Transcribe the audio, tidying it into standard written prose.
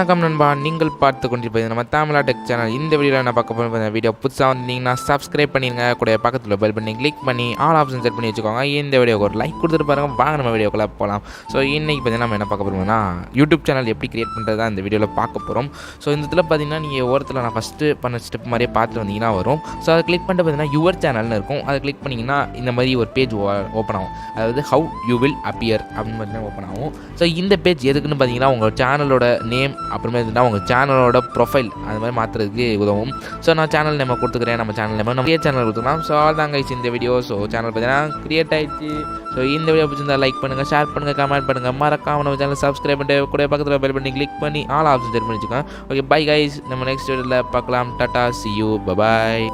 வணக்கம் நண்பா, நீங்கள் பார்த்து கொண்டிருப்பது நம்ம தமிழா டெக் சேனல். இந்த வீடியோவில் நான் பார்க்க போகிற வீடியோ புதுசாக வந்தீங்கன்னா சப்ஸ்கிரைப் பண்ணிடுங்க. கூட பக்கத்தில் பெல் பண்ணி கிளிக் பண்ணி ஆல் ஆப்ஷன் செட் பண்ணி வச்சுக்கோங்க. இந்த வீடியோக்கு ஒரு லைக் கொடுத்துட்டு பாருங்கள். வாங்க நம்ம வீடியோக்குள்ளே போகலாம். ஸோ இன்றைக்கி பார்த்தீங்கன்னா நம்ம என்ன பார்க்க போகிறோம்னா யூடியூப் சேனல் எப்படி கிரியேட் பண்ணுறது தான் இந்த வீடியோவில் பார்க்க போகிறோம். ஸோ இந்த இதில் பார்த்தீங்கன்னா நீங்கள் ஓரத்தில் நான் ஃபஸ்ட்டு பண்ண ஸ்டெப் மாதிரியே பார்த்துட்டு வந்தீங்கன்னா வரும். ஸோ அதை கிளிக் பண்ணிட்டு பார்த்தீங்கன்னா யுவர் சேனல்னு இருக்கும். அதை கிளிக் பண்ணிங்கன்னா இந்த மாதிரி ஒரு பேஜ் ஓப்பன் ஆகும். அதாவது ஹவு யூ வில் அப்பியர் அப்படின்னு பார்த்தீங்கன்னா ஓப்பன் ஆகும். ஸோ இந்த பேஜ் எதுக்குன்னு பார்த்தீங்கன்னா உங்கள் சேனலோட நேம் அப்புறமே இருந்தால் உங்கள் சேனலோட ப்ரொஃபைல் அது மாதிரி மாற்றுறதுக்கு உதவும். ஸோ நான் சேனல் நேம் கொடுத்துக்கிறேன். நம்ம சேனல் நேம் நம்ம சேனல் கொடுத்துக்கலாம். ஸோ அதாங்க இந்த வீடியோ. ஸோ சேனல் பார்த்தீங்கன்னா கிரியேட் ஆகிடுச்சு. ஸோ இந்த வீடியோ பிடிச்சிருந்தா லைக் பண்ணுங்கள், ஷேர் பண்ணுங்கள், கமெண்ட் பண்ணுங்கள், மறக்காம நம்ம சேனல் சப்ஸ்கிரைப் பண்ணிட்டு கூட பக்கத்தில் பெல் பண்ணி கிளிக் பண்ணி ஆல் ஆப்ஷன் செட் பண்ணி வச்சுக்கோங்க. Okay, bye guys. நம்ம நெக்ஸ்ட் வீடியோவில் பார்க்கலாம். Tata, see you, bye bye.